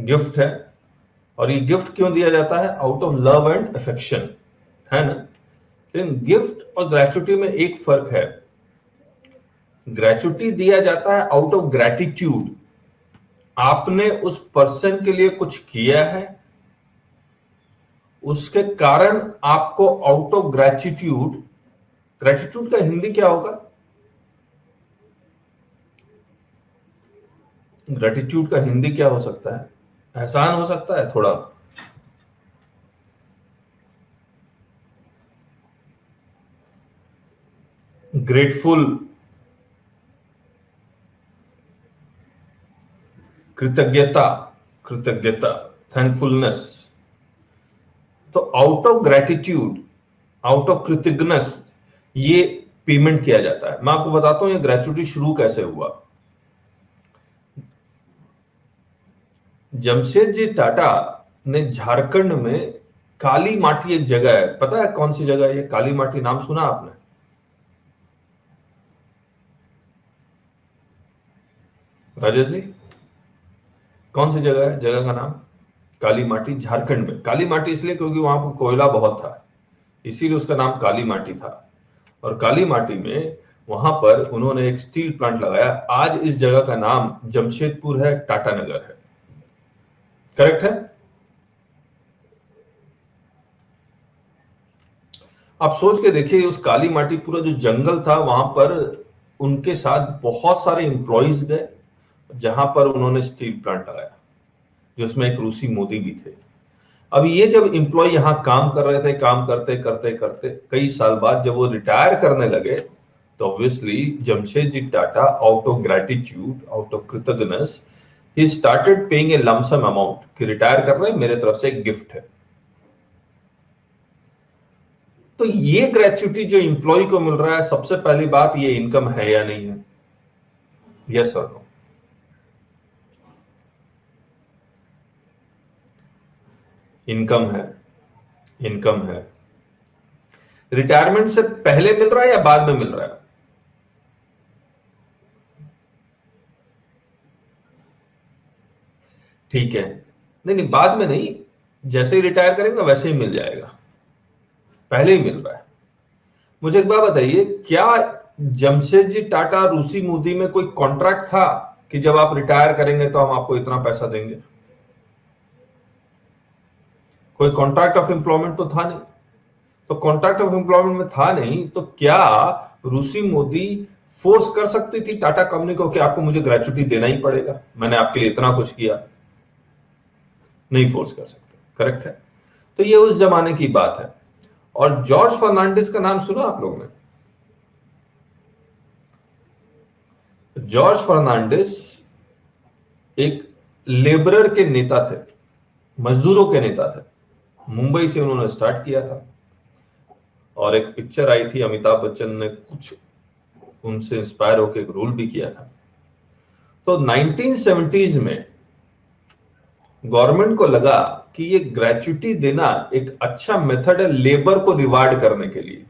Gift है, और ये गिफ्ट क्यों दिया जाता है? Out of love and affection, है ना। लेकिन गिफ्ट और ग्रेचुटी में एक फर्क है। ग्रेचुटी दिया जाता है आउट ऑफ ग्रेटिट्यूड, आपने उस पर्सन के लिए कुछ किया है, उसके कारण आपको आउट ऑफ ग्रेटिट्यूड, ग्रेटिट्यूड का हिंदी क्या होगा? ग्रेटिट्यूड का हिंदी क्या हो सकता है? एहसान हो सकता है थोड़ा? ग्रेटफुल, कृतज्ञता, कृतज्ञता, थैंकफुलनेस। तो out of gratitude, out of कृतज्ञनेस ये पेमेंट किया जाता है। मैं आपको बताता हूं ये ग्रेचुटी शुरू कैसे हुआ। जमशेदजी टाटा ने झारखंड में काली माटी एक जगह है, पता है कौन सी जगह है ये काली माटी? नाम सुना आपने? राजेश जी, कौन सी जगह है? जगह का नाम काली माटी, झारखंड में। काली माटी इसलिए क्योंकि वहां पर कोयला बहुत था, इसीलिए उसका नाम काली माटी था। और काली माटी में वहां पर उन्होंने एक स्टील प्लांट लगाया। आज इस जगह का नाम जमशेदपुर है, टाटा नगर है। करेक्ट है? आप सोच के देखिए, उस काली माटी पूरा जो जंगल था वहां पर उनके साथ बहुत सारे इंप्लॉइज गए, जहां पर उन्होंने स्टील प्लांट लगाया, जिसमें एक रूसी मोदी भी थे। अब ये जब इंप्लॉय यहां काम कर रहे थे, काम करते करते करते कई साल बाद जब वो रिटायर करने लगे, तो obviously Jamshedji Tata out of gratitude, out of कृतज्ञनेस, he started paying a lump sum amount कि रिटायर कर रहे हैं, मेरे तरफ से एक गिफ्ट है। तो ये ग्रेचुटी जो इंप्लॉय को मिल रहा है, सबसे पहली बात, ये इनकम है या नहीं है? यस और नो? इनकम है, इनकम है। रिटायरमेंट से पहले मिल रहा है या बाद में मिल रहा है? ठीक है, नहीं नहीं, बाद में नहीं, जैसे ही रिटायर करेंगे वैसे ही मिल जाएगा, पहले ही मिल रहा है। मुझे एक बात बताइए, क्या जमशेदजी टाटा रूसी मोदी में कोई कॉन्ट्रैक्ट था कि जब आप रिटायर करेंगे तो हम आपको इतना पैसा देंगे? कोई कॉन्ट्रैक्ट ऑफ एम्प्लॉयमेंट तो था नहीं। तो कॉन्ट्रैक्ट ऑफ एम्प्लॉयमेंट में था नहीं, तो क्या रूसी मोदी फोर्स कर सकती थी टाटा कंपनी को कि आपको मुझे ग्रेचुटी देना ही पड़ेगा, मैंने आपके लिए इतना कुछ किया? नहीं फोर्स कर सकते, करेक्ट है। तो ये उस जमाने की बात है। और जॉर्ज फर्नांडिस का नाम सुना आप लोगों ने? जॉर्ज फर्नांडिस एक लेबरर के नेता थे, मजदूरों के नेता थे। मुंबई से उन्होंने स्टार्ट किया था, और एक पिक्चर आई थी, अमिताभ बच्चन ने कुछ उनसे इंस्पायर होकर एक रोल भी किया था। तो 1970s में गवर्नमेंट को लगा कि ये ग्रेचुटी देना एक अच्छा मेथड है लेबर को रिवार्ड करने के लिए।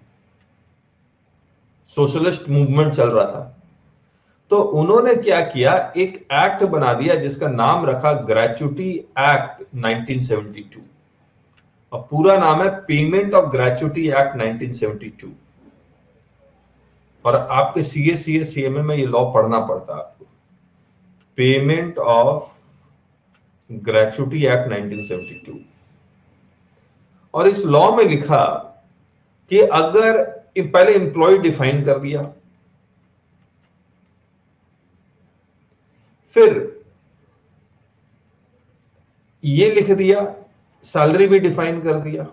सोशलिस्ट मूवमेंट चल रहा था, तो उन्होंने क्या किया, एक एक्ट बना दिया जिसका नाम रखा ग्रेचुटी एक्ट 1972। और पूरा नाम है पेमेंट ऑफ ग्रेचुटी एक्ट 1972। और आपके सीए, सीएमए में ये लॉ पढ़ना पड़ता है आपको, पेमेंट ऑफ ग्रेचुटी एक्ट 1972। और इस लॉ में लिखा कि अगर पहले एम्प्लॉय डिफाइन कर दिया, फिर ये लिख दिया, सैलरी भी डिफाइन कर दिया,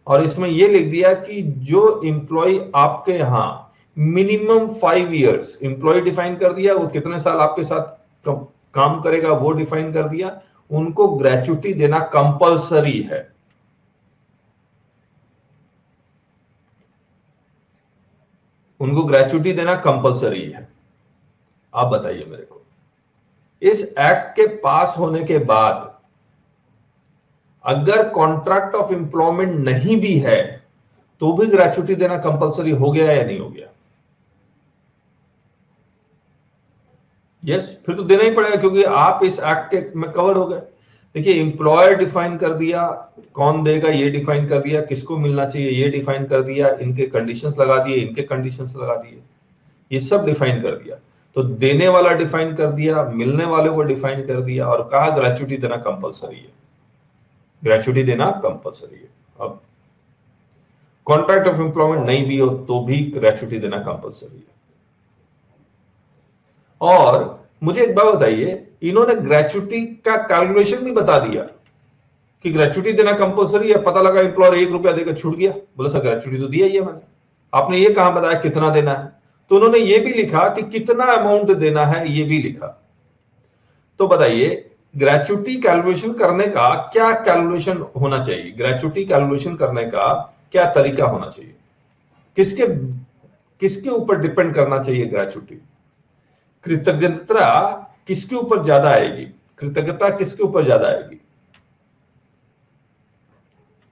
और इसमें यह लिख दिया कि जो एम्प्लॉय आपके यहां मिनिमम 5 इयर्स, एम्प्लॉय डिफाइन कर दिया, वो कितने साल आपके साथ काम करेगा वो डिफाइन कर दिया, उनको ग्रेचुटी देना कंपलसरी है। उनको ग्रेचुटी देना कंपलसरी है। आप बताइए मेरे को, इस एक्ट के पास होने के बाद अगर कॉन्ट्रैक्ट ऑफ एम्प्लॉयमेंट नहीं भी है तो भी ग्रेचुटी देना कंपलसरी हो गया या नहीं हो गया? यस, फिर तो देना ही पड़ेगा क्योंकि आप इस एक्ट में कवर हो गए। देखिए, एम्प्लॉयर डिफाइन कर दिया, कौन देगा ये डिफाइन कर दिया, किसको मिलना चाहिए ये डिफाइन कर दिया, इनके कंडीशंस लगा दिए, इनके कंडीशंस लगा दिए, ये सब डिफाइन कर दिया। तो देने वाला डिफाइन कर दिया, मिलने वाले को डिफाइन कर दिया, और कहा ग्रेचुटी देना कंपलसरी है, ग्रेचुटी देना कंपलसरी है। अब कॉन्ट्रैक्ट ऑफ एम्प्लॉयमेंट नहीं भी हो तो भी ग्रेचुटी देना कंपलसरी है। और मुझे एक बात बताइए, इन्होंने ग्रेचुटी का कैलकुलेशन भी बता दिया कि ग्रेचुटी देना कंपलसरी है। पता लगा एम्प्लॉयर 1 रुपया देकर छूट गया, बोला सर ग्रेचुटी तो दिया ही है मैंने, आपने ये कहां बताया कितना देना है? तो उन्होंने ये भी लिखा कि कितना अमाउंट देना है, ये भी लिखा। तो बताइए, ग्रेचुटी कैलकुलेशन करने का क्या कैलकुलेशन होना चाहिए, ग्रेचुटी कैलकुलेशन करने का क्या तरीका होना चाहिए, किसके किसके ऊपर डिपेंड करना चाहिए ग्रेचुटी? कृतज्ञता किसके ऊपर ज्यादा आएगी, कृतज्ञता किसके ऊपर ज्यादा आएगी?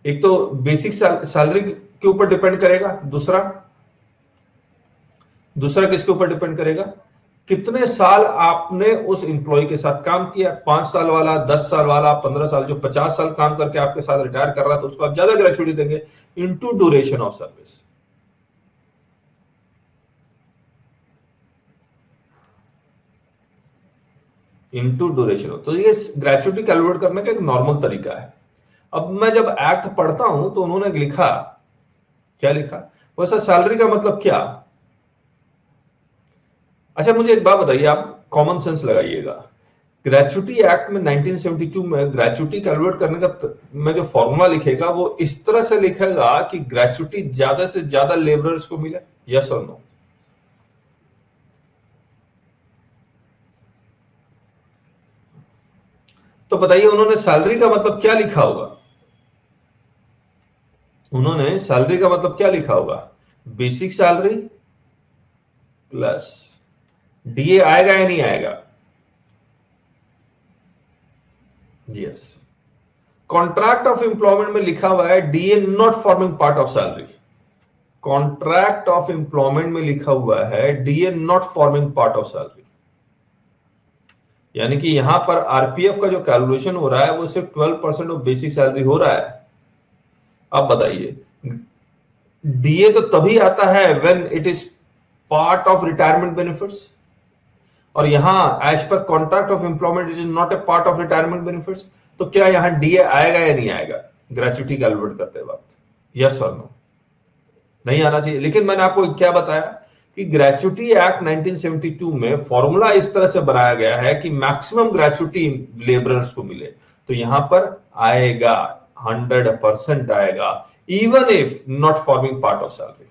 एक तो बेसिक सैलरी के ऊपर डिपेंड करेगा, दूसरा किसके ऊपर डिपेंड करेगा? कितने साल आपने उस एम्प्लॉय के साथ काम किया, 5 साल वाला, 10 साल वाला, 15 साल, जो 50 साल काम करके आपके साथ रिटायर कर रहा था उसको आप ज्यादा ग्रेचुटी देंगे, into duration of service. Into duration. तो ये ग्रेचुटी कैलकुलेट करने का एक नॉर्मल तरीका है। अब मैं जब एक्ट पढ़ता हूं तो उन्होंने लिखा, क्या लिखा? वैसा सैलरी का मतलब क्या? अच्छा, मुझे एक बात बताइए, आप कॉमन सेंस लगाइएगा। ग्रेचुटी एक्ट में 1972 में ग्रेचुटी कैलकुलेट करने का में जो फॉर्मूला लिखेगा वो इस तरह से लिखेगा कि ग्रेचुटी ज्यादा से ज्यादा लेबरर्स को मिले, यस और नो? तो बताइए, उन्होंने सैलरी का मतलब क्या लिखा होगा? उन्होंने सैलरी का मतलब क्या लिखा होगा? बेसिक सैलरी प्लस डीए आएगा या नहीं आएगा? यस। कॉन्ट्रैक्ट ऑफ एम्प्लॉयमेंट में लिखा हुआ है DA not forming part of salary. Contract of employment में लिखा हुआ है DA not forming part of salary. यानी कि यहां पर आरपीएफ का जो कैलकुलेशन हो रहा है वो सिर्फ 12% ऑफ बेसिक सैलरी हो रहा है। अब बताइए, डीए तो तभी आता है when it is part of retirement benefits, और यहां as per contract of employment it is not a part of retirement benefits. तो क्या यहां डीए आएगा या नहीं आएगा ग्रेचुटी कैलकुलेट करते वक्त, यस और नो? नहीं आना चाहिए। लेकिन मैंने आपको क्या बताया कि ग्रेचुटी एक्ट 1972 में फॉर्मूला इस तरह से बनाया गया है कि मैक्सिमम ग्रेचुटी लेबरर्स को मिले, तो यहां पर आएगा, 100% आएगा, even if not forming part of salary,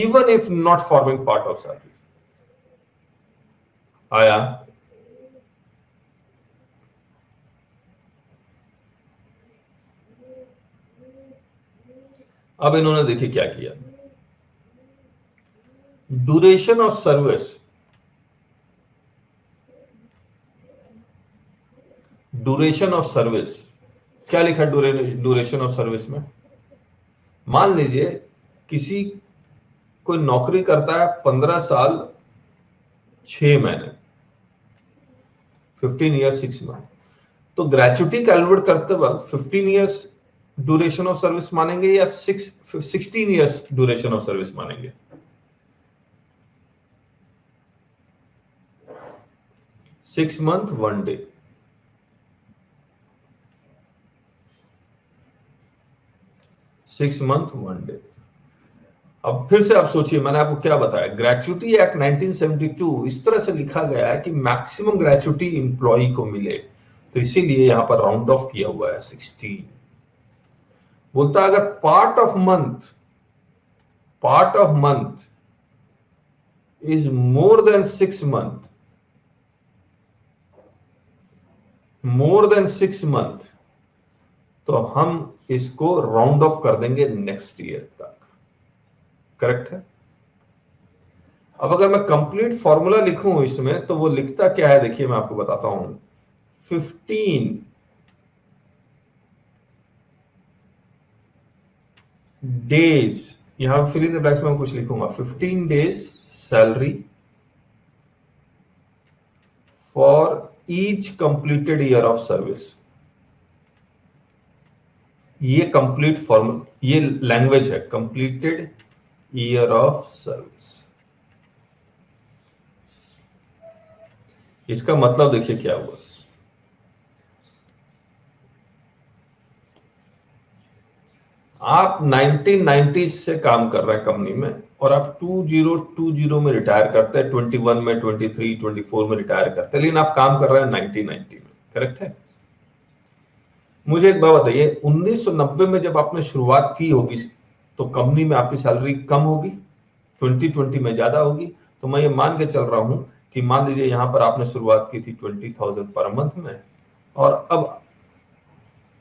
even if not forming part of salary. आया? अब इन्होंने देखिए क्या किया, duration of service, duration of service क्या लिखा ड्यूरेशन ऑफ सर्विस में? मान लीजिए किसी कोई नौकरी करता है 15 साल 6 महीने, 15 ईयर 6 मंथ, तो ग्रेचुटी कैलकुलेट करते वक्त 15 ईयर्स ड्यूरेशन ऑफ सर्विस मानेंगे या 16 ईयर्स ड्यूरेशन ऑफ सर्विस मानेंगे? 6 मंथ 1 डे, 6 मंथ 1 डे। अब फिर से आप सोचिए, मैंने आपको क्या बताया, ग्रेचुटी एक्ट 1972 इस तरह से लिखा गया है कि मैक्सिमम ग्रेचुटी इंप्लॉई को मिले, तो इसीलिए यहां पर राउंड ऑफ किया हुआ है 16। बोलता अगर part of month is more than 6 month, तो हम इसको राउंड ऑफ कर देंगे नेक्स्ट ईयर तक। करेक्ट है? अब अगर मैं कंप्लीट फॉर्मूला लिखूं इसमें तो वो लिखता क्या है, देखिए मैं आपको बताता हूं। 15 डेज, यहां फिल इन द ब्लैंक्स में कुछ लिखूंगा, 15 days salary for each completed year of service. ये कंप्लीट फॉर्मूला, ये लैंग्वेज है, कंप्लीटेड ईयर ऑफ सर्विस। इसका मतलब देखिए क्या हुआ, आप 1990 से काम कर रहे हैं कंपनी में और आप 2020 में रिटायर करते हैं, 21 में, 23, 24 में रिटायर करते हैं, लेकिन आप काम कर रहे हैं 1990 में, करेक्ट है? मुझे एक बात बताइए, 1990 में जब आपने शुरुआत की होगी तो कंपनी में आपकी सैलरी कम होगी, 2020 में ज्यादा होगी। तो मैं ये मान के चल रहा हूं कि मान लीजिए यहां पर आपने शुरुआत की थी 20,000 पर मंथ में, और अब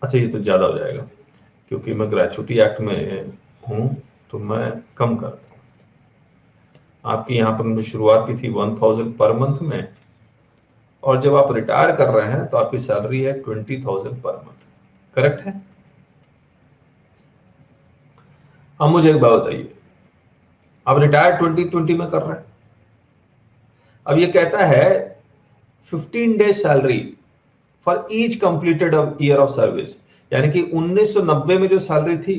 अच्छा ये तो ज्यादा हो जाएगा क्योंकि मैं ग्रेचुटी एक्ट में हूं, तो मैं कम करता हूं। आपकी यहां पर मैंने शुरुआत की थी 1,000 पर मंथ में, और जब आप रिटायर कर रहे हैं तो आपकी सैलरी है 20,000 पर मंथ, करेक्ट है? अब मुझे एक बात बताइए, अब रिटायर 2020 में कर रहे हैं, अब ये कहता है 15 days salary for each completed year of service, यानी कि 1990 में जो सैलरी थी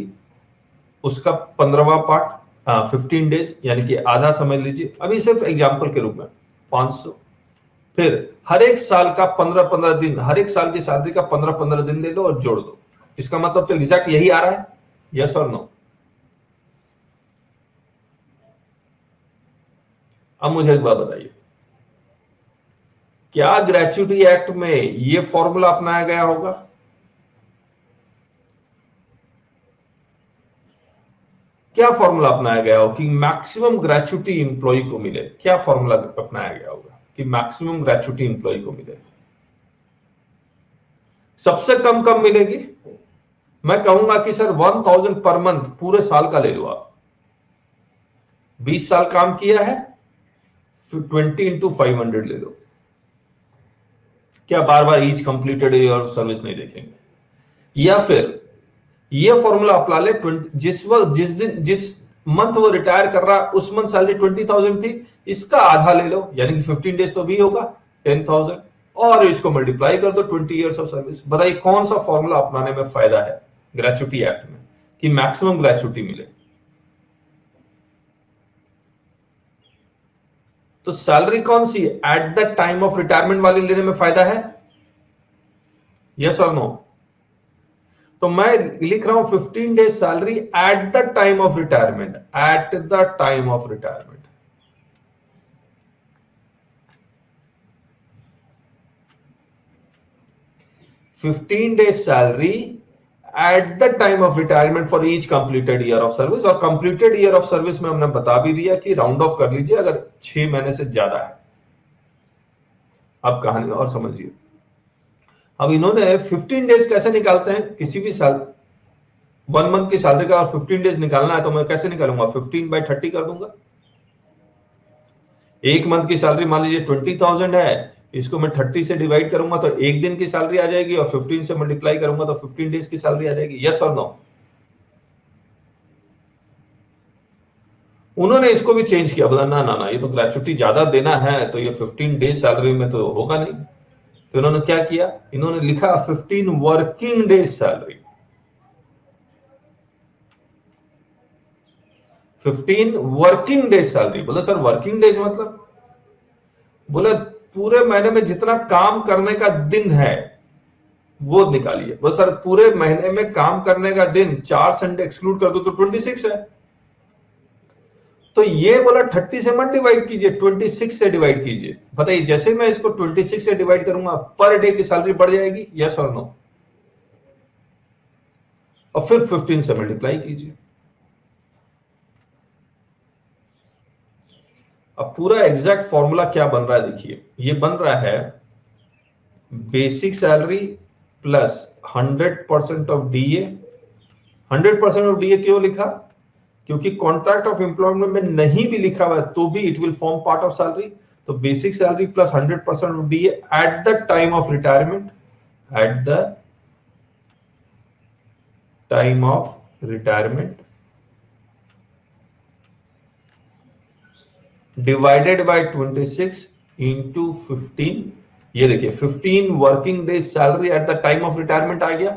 उसका 15वां पार्ट, 15 डेज, यानी कि आधा समझ लीजिए, अभी सिर्फ एग्जांपल के रूप में 500, फिर हर एक साल का 15-15 दिन, हर एक साल की सैलरी का 15-15 दिन ले लो और जोड़ दो। इसका मतलब तो एग्जैक्ट यही आ रहा है, यस और नो? अब मुझे एक बात बताइए, क्या ग्रेचुटी एक्ट में यह फॉर्मूला अपनाया गया होगा? क्या फॉर्मूला अपनाया गया हो कि मैक्सिमम ग्रेचुटी इंप्लॉय को मिले? क्या फॉर्मूला अपनाया गया होगा कि मैक्सिमम ग्रेचुटी इंप्लॉय को मिले? सबसे कम कब मिलेगी? मैं कहूंगा कि सर 1,000 पर मंथ पूरे साल का ले लो आप, 20 साल काम किया है, फिर 20 इंटू 500 ले लो। क्या बार बार ईच कंप्लीटेड ईयर सर्विस नहीं देखेंगे? या फिर ये फॉर्मूला अपना ले, जिस वक्त जिस दिन जिस मंथ वो रिटायर कर रहा है उस मंथ सैलरी 20,000 थी, इसका आधा ले लो, यानी कि 15 डेज तो भी होगा 10,000, और इसको मल्टीप्लाई कर दो 20 इयर्स ऑफ सर्विस। बताइए कौन सा फॉर्मूला अपनाने में फायदा है ग्रेचुटी एक्ट में कि मैक्सिमम ग्रेचुटी मिले? तो सैलरी कौन सी at the time of retirement वाली लेने में फायदा है, यस और नो? तो मैं लिख रहा हूं 15 days salary at the time of retirement, at the time of retirement. Fifteen days salary at the time of retirement for each completed year of service. और कंप्लीटेड ईयर ऑफ सर्विस में हमने बता भी दिया कि राउंड ऑफ कर लीजिए अगर 6 महीने से ज्यादा है। अब कहानी और समझिए, अब इन्होंने 15 डेज कैसे निकालते हैं किसी भी साल, 1 मंथ की सैलरी का 15 डेज निकालना है तो मैं कैसे निकालूंगा, 15/30 कर दूंगा। एक मंथ की सैलरी मान लीजिए 20,000 है, इसको मैं 30 से डिवाइड करूंगा तो एक दिन की सैलरी आ जाएगी, और 15 से मल्टीप्लाई करूंगा तो 15 डेज की सैलरी आ जाएगी, यस और नो? उन्होंने इसको भी चेंज किया, बोला ना ना ना, ये तो ग्रेचुटी ज्यादा देना है तो ये 15 डेज सैलरी में तो होगा नहीं। तो इन्होंने क्या किया, इन्होंने लिखा 15 working days salary, 15 working days salary. बोला सर वर्किंग डेज मतलब? बोले पूरे महीने में जितना काम करने का दिन है वो निकालिए। बोले सर पूरे महीने में काम करने का दिन 4 संडे एक्सक्लूड कर दो तो 26 है। तो ये बोला 30 से मत डिवाइड कीजिए, 26 से डिवाइड कीजिए। बताइए जैसे मैं इसको 26 से डिवाइड करूंगा पर डे की सैलरी बढ़ जाएगी, यस और नो? और फिर 15 से मल्टीप्लाई कीजिए। अब पूरा एग्जैक्ट फॉर्मूला क्या बन रहा है देखिए, ये बन रहा है basic salary plus 100% of DA. 100% of DA क्यों लिखा? क्योंकि कॉन्ट्रैक्ट ऑफ एम्प्लॉयमेंट में नहीं भी लिखा हुआ है तो भी it will form part of salary. तो basic salary plus 100% of DA at the time of retirement, at the time of retirement divided by 26 into 15 ये देखिए 15 working days salary at the time of retirement आ गया,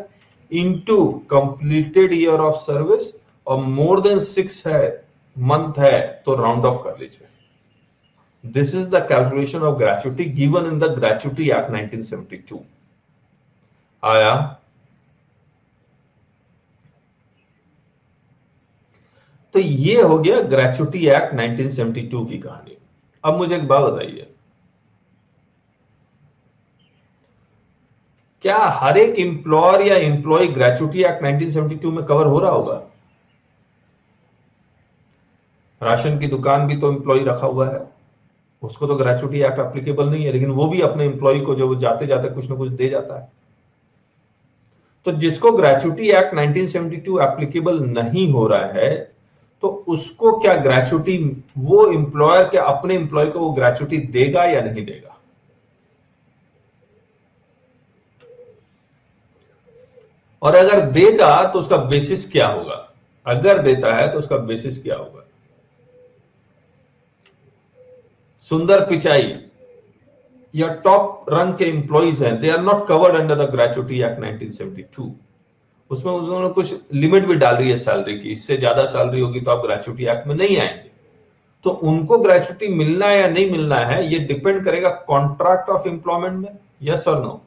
into completed year of service, और more then 6 है month है तो round of कर लीजिए। This is the calculation of gratuity given in the gratuity act 1972। आया? तो ये हो गया ग्रेच्युटी एक्ट 1972 की कहानी। अब मुझे एक बात बताइए, क्या हर एक एम्प्लॉयर या एम्प्लॉय ग्रेच्युटी एक्ट 1972 में कवर हो रहा होगा? राशन की दुकान भी तो एम्प्लॉय रखा हुआ है, उसको तो ग्रेच्युटी एक्ट एप्लीकेबल नहीं है, लेकिन वो भी अपने एम्प्लॉय को जो जाते जाते कुछ ना कुछ दे जाता है। तो जिसको ग्रेच्युटी एक्ट 1972 एप्लीकेबल नहीं हो रहा है, तो उसको क्या ग्रेच्युटी, वो एम्प्लॉयर क्या अपने एम्प्लॉय को वो ग्रेच्युटी देगा या नहीं देगा? और अगर देगा तो उसका बेसिस क्या होगा? अगर देता है तो उसका बेसिस क्या होगा? सुंदर पिचाई या टॉप रंग के एम्प्लॉइज हैं, they are not covered under the gratuity act 1972। उसमें उन्होंने कुछ लिमिट भी डाल रही है सैलरी की, इससे ज्यादा सैलरी होगी तो आप ग्रेच्युटी एक्ट में नहीं आएंगे। तो उनको ग्रेच्युटी मिलना है या नहीं मिलना है, ये डिपेंड करेगा कॉन्ट्रैक्ट ऑफ एम्प्लॉयमेंट में, यस और नो?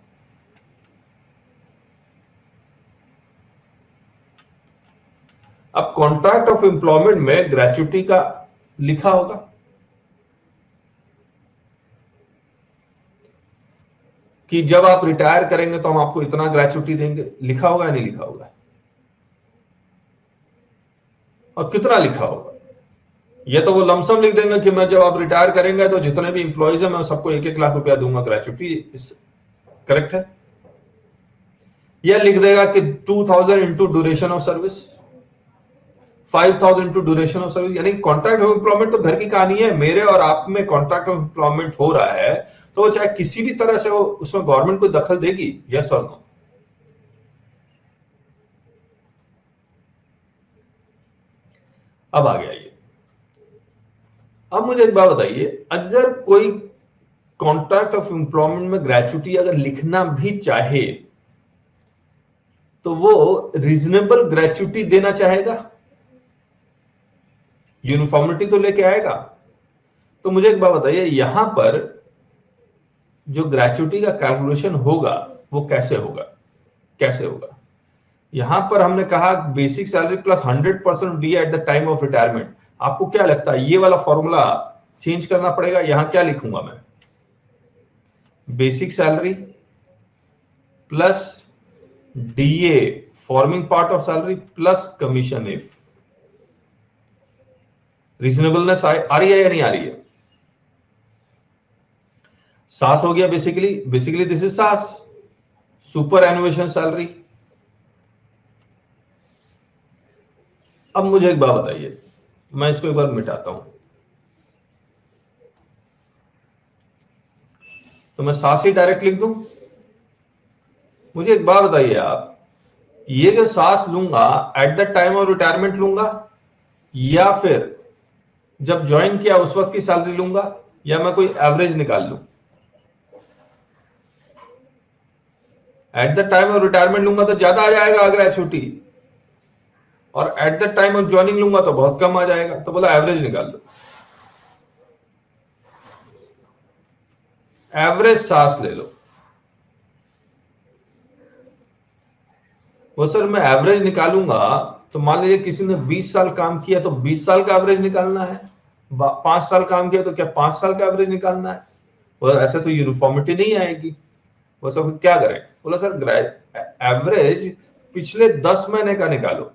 अब कॉन्ट्रैक्ट ऑफ एम्प्लॉयमेंट में ग्रेच्युटी का लिखा होगा कि जब आप रिटायर करेंगे तो हम आपको इतना ग्रेच्युटी देंगे, लिखा होगा या नहीं लिखा होगा? और कितना लिखा होगा? ये तो वो लमसम लिख देंगे कि मैं जब आप रिटायर करेंगे तो जितने भी इंप्लॉइज हैं मैं सबको 1-1 लाख रुपया दूंगा ग्रेच्युटी, करेक्ट है? या लिख देगा कि 2000 into duration of service, 5000 into duration of service, यानी कॉन्ट्रैक्ट ऑफ एम्प्लॉयमेंट तो घर की कहानी है, मेरे और आप में कॉन्ट्रैक्ट ऑफ एम्प्लॉयमेंट हो रहा है, तो वो चाहे किसी भी तरह से हो उसमें गवर्नमेंट कोई दखल देगी, यस और नो? अब आ गया ये। अब मुझे एक बात बताइए, अगर कोई कॉन्ट्रैक्ट ऑफ एम्प्लॉयमेंट में ग्रेच्युटी अगर लिखना भी चाहे तो वो रीजनेबल ग्रेच्युटी देना चाहेगा, यूनिफॉर्मिटी तो लेके आएगा। तो मुझे एक बात बताइए, यहां पर जो ग्रेच्युटी का कैलकुलेशन होगा वो कैसे होगा? कैसे होगा? यहां पर हमने कहा basic salary plus 100% D eight the time of retirement. आपको क्या लगता है ये वाला फॉर्मूला चेंज करना पड़ेगा? यहां क्या लिखूंगा मैं? Basic salary plus DA forming part of salary plus commission, if reasonableness आ रही है या नहीं आ रही है? सास हो गया बेसिकली दिस इज सास, सुपर एनुएशन सैलरी। अब मुझे एक बात बताइए, मैं इसको एक बार मिटाता हूं, तो मैं सास ही डायरेक्ट लिख दूं। मुझे एक बात बताइए आप, ये जो सास लूंगा eight the time of retirement लूंगा या फिर जब ज्वाइन किया उस वक्त की सैलरी लूंगा, या मैं कोई एवरेज निकाल लूं? Eight the time of retirement लूंगा तो ज्यादा आ जाएगा ग्रेच्युटी, और eight the time of joining लूंगा तो बहुत कम आ जाएगा, तो बोला एवरेज निकाल लो। एवरेज सास ले लो। वो सर मैं एवरेज निकालूंगा तो मान लीजिए किसी ने 20 साल काम किया तो 20 साल का एवरेज निकालना है, 5 साल काम किया तो क्या 5 साल का एवरेज निकालना है? बोला ऐसे तो यूनिफॉर्मिटी नहीं आएगी। वो सब क्या करें? बोला सर एवरेज पिछले 10 महीने का निकालो।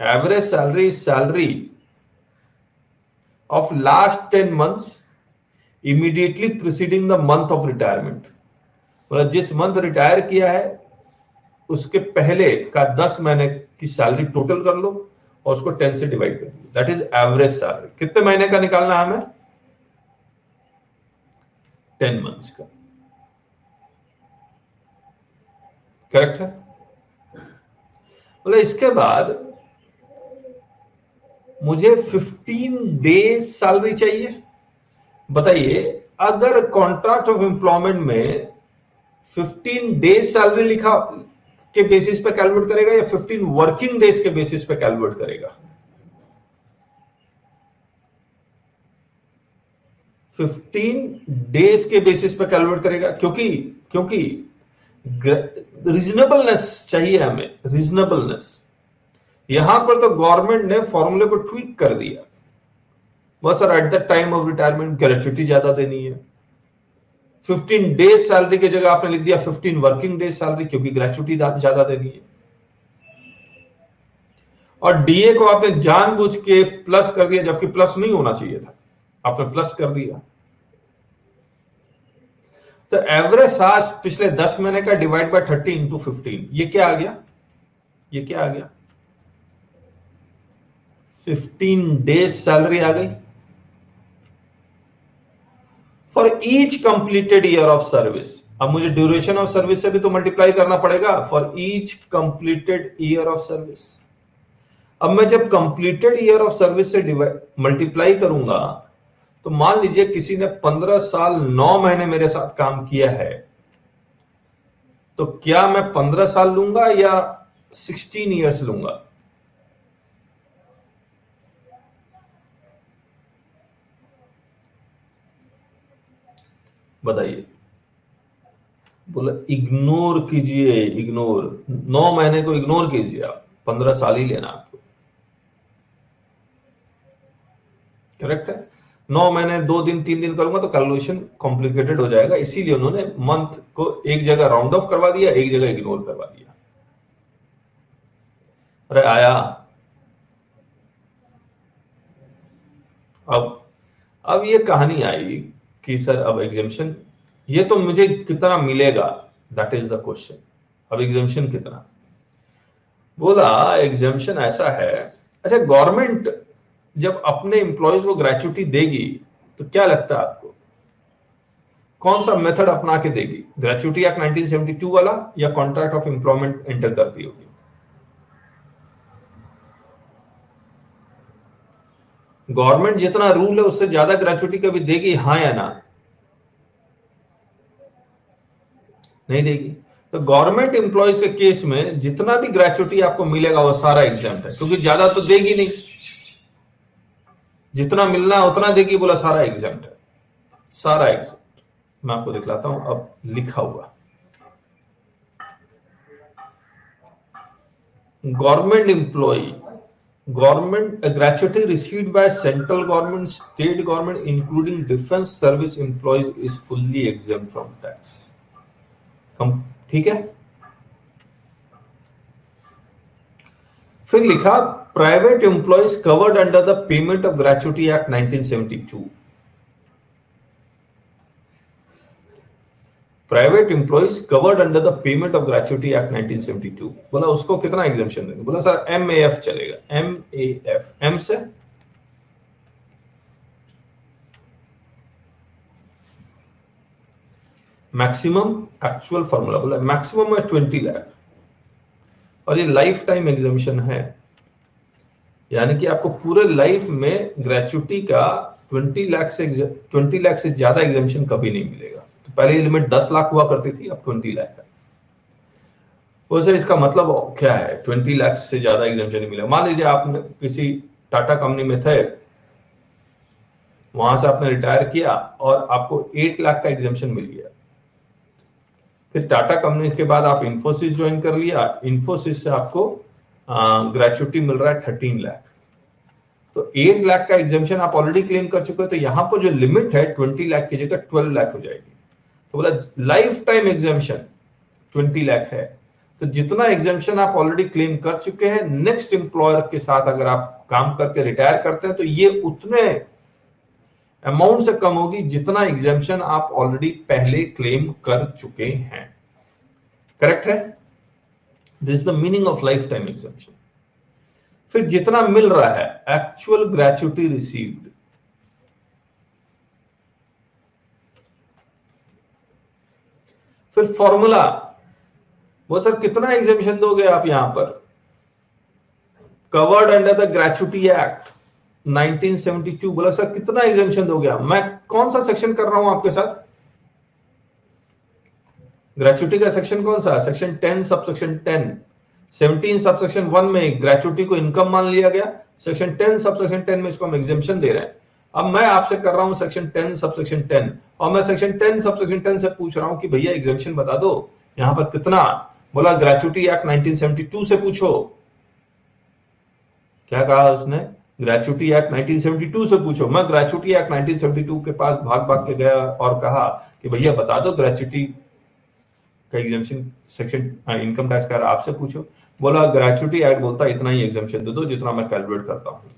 Average salary of last 10 months immediately preceding the month of retirement. मतलब जिस मंथ रिटायर किया है उसके पहले का 10 महीने की सैलरी टोटल कर लो और उसको 10 से डिवाइड कर लो, दैट इज एवरेज सैलरी। कितने महीने का निकालना है हमें? 10 मंथ्स का, करेक्ट है? मतलब इसके बाद मुझे 15 डेज सैलरी चाहिए। बताइए अगर कॉन्ट्रैक्ट ऑफ एम्प्लॉयमेंट में 15 डेज सैलरी लिखा के बेसिस पे कैलकुलेट करेगा या 15 वर्किंग डेज के बेसिस पे कैलकुलेट करेगा? 15 डेज के बेसिस पे कैलकुलेट करेगा, क्योंकि रीजनेबलनेस चाहिए हमें, रीजनेबलनेस। यहां पर तो गवर्नमेंट ने फॉर्मूले को ट्वीक कर दिया, बस sir eight the time of retirement gratuity ज्यादा देनी है। 15 डेज सैलरी की जगह आपने लिख दिया 15 वर्किंग डेज सैलरी, क्योंकि ग्रेच्युटी ज्यादा देनी है। और डीए को आपने जानबूझ के प्लस कर दिया, जबकि प्लस नहीं होना चाहिए था, आपने प्लस कर दिया। तो एवरेज सास पिछले 10 महीने का डिवाइड बाय 30 इंटू 15, ये क्या आ गया? ये क्या आ गया? 15 डेज सैलरी आ गई for each completed year of service. अब मुझे ड्यूरेशन ऑफ सर्विस से भी तो मल्टीप्लाई करना पड़ेगा, for each completed year of service. अब मैं जब कंप्लीटेड ईयर ऑफ सर्विस से मल्टीप्लाई करूंगा, तो मान लीजिए किसी ने 15 साल 9 महीने मेरे साथ काम किया है, तो क्या मैं 15 साल लूंगा या 16 ईयर्स लूंगा? बताइए। बोला इग्नोर कीजिए, इग्नोर, 9 महीने को इग्नोर कीजिए, आप 15 साल ही लेना आपको। करेक्ट है। 9 महीने 2 दिन 3 दिन करूंगा तो कैलकुलेशन कॉम्प्लिकेटेड हो जाएगा, इसीलिए उन्होंने मंथ को एक जगह राउंड ऑफ करवा दिया, एक जगह इग्नोर करवा दिया। अरे आया। अब ये कहानी आई कि सर अब एग्जेम्पशन, ये तो मुझे कितना मिलेगा, दैट इज द क्वेश्चन। अब एग्जेम्पशन कितना? बोला एग्जेम्पशन ऐसा है, अच्छा गवर्नमेंट जब अपने एम्प्लॉयज को ग्रेच्युटी देगी तो क्या लगता है आपको कौन सा मेथड अपना के देगी? ग्रेच्युटी एक्ट 1972 वाला या कॉन्ट्रैक्ट ऑफ एम्प्लॉयमेंट एंटर करती होगी? गवर्नमेंट जितना रूल है उससे ज्यादा ग्रेच्युटी कभी देगी, हाँ या ना? नहीं देगी। तो गवर्नमेंट एम्प्लॉयज के केस में जितना भी ग्रेच्युटी आपको मिलेगा वो सारा एग्जाम्प्ट है, क्योंकि ज्यादा तो देगी नहीं, जितना मिलना है उतना देगी, बोला सारा एग्जाम्प्ट है, सारा एग्जाम्प्ट। मैं आपको दिखलाता हूं अब लिखा हुआ। Government employ, government gratuity received by central government, state government including defense service employees is fully exempt from tax। ठीक है। फिर लिखा private employees covered under the payment of gratuity act 1972। Private employees covered under the payment of gratuity act 1972, बोला उसको कितना exemption देंगे? बोला sir MAF चलेगा, MAF, एम से मैक्सिमम एक्चुअल फॉर्मूला, बोला मैक्सिमम है 20 लाख, और ये लाइफ टाइम एग्जेम्पशन है, यानी कि आपको पूरे लाइफ में ग्रेच्युटी का 20 लाख से ज्यादा एग्जेम्पशन कभी नहीं मिलेगा। तो पहले लिमिट 10 लाख हुआ करती थी, अब 20 लाख है। वो सर इसका मतलब क्या है 20 लाख से ज्यादा एग्जेम्पशन नहीं मिलेगा? मान लीजिए आपने किसी टाटा कंपनी में थे, वहां से आपने रिटायर किया और आपको 8 लाख का एग्जेम्पशन मिल गया। फिर टाटा कंपनी के बाद आप इंफोसिस ज्वाइन कर लिया, इंफोसिस से आपको ग्रेच्युटी मिल रहा है 13 लाख, तो 8 लाख का एग्जेम्पशन आप ऑलरेडी क्लेम कर चुके हो, तो यहां पर जो लिमिट है 20 लाख की जगह 12 लाख हो जाएगी। तो बोला लाइफ टाइम एग्जेम्पशन 20 लाख है, तो जितना एग्जेम्पशन आप ऑलरेडी क्लेम कर चुके हैं, नेक्स्ट एम्प्लॉयर के साथ अगर आप काम करके रिटायर करते हैं तो ये उतने अमाउंट से कम होगी जितना एग्जेम्पशन आप ऑलरेडी पहले क्लेम कर चुके हैं। करेक्ट है? This is the meaning of life time exemption. फिर जितना मिल रहा है एक्चुअल ग्रेच्युटी रिसीव्ड, फिर फॉर्मूला, वो सर कितना एग्जेम्पशन दोगे आप यहां पर? Covered under the gratuity act, 1972, बोला सर कितना एग्जामिशन दोगे आप? मैं कौन सा सेक्शन कर रहा हूं आपके साथ? ग्रेचुटी का सेक्शन कौन सा? Section 10 subsection 10। 17 सबसेक्शन 1 में ग्रेचुटी को इनकम मान लिया गया, सेक्शन 10 सबसेक्शन 10 में इसको हम एग्जामिशन दे रहे हैं। अब मैं आपसे कर रहा हूं सेक्शन 10 सबसेक्शन 10, और मैं सेक्शन 10 सबसेक्शन 10 से पूछ रहा हूं कि भैया एग्जामिशन बता दो यहां पर कितना। बोला ग्रेचुटी एक्ट 1972 से पूछो। क्या कहा उसने? ग्रेचुटी एक्ट 1972 से पूछो। मैं ग्रेचुटी एक्ट 1972 के पास भाग भाग के गया और कहा कि भैया बता दो ग्रेचुटी का एग्जामिशन सेक्शन इनकम टैक्स का आपसे पूछो। बोला ग्रेचुटी एक्ट बोलता इतना ही एग्जामिशन दे दो जितना मैं कैलकुलेट करता हूं।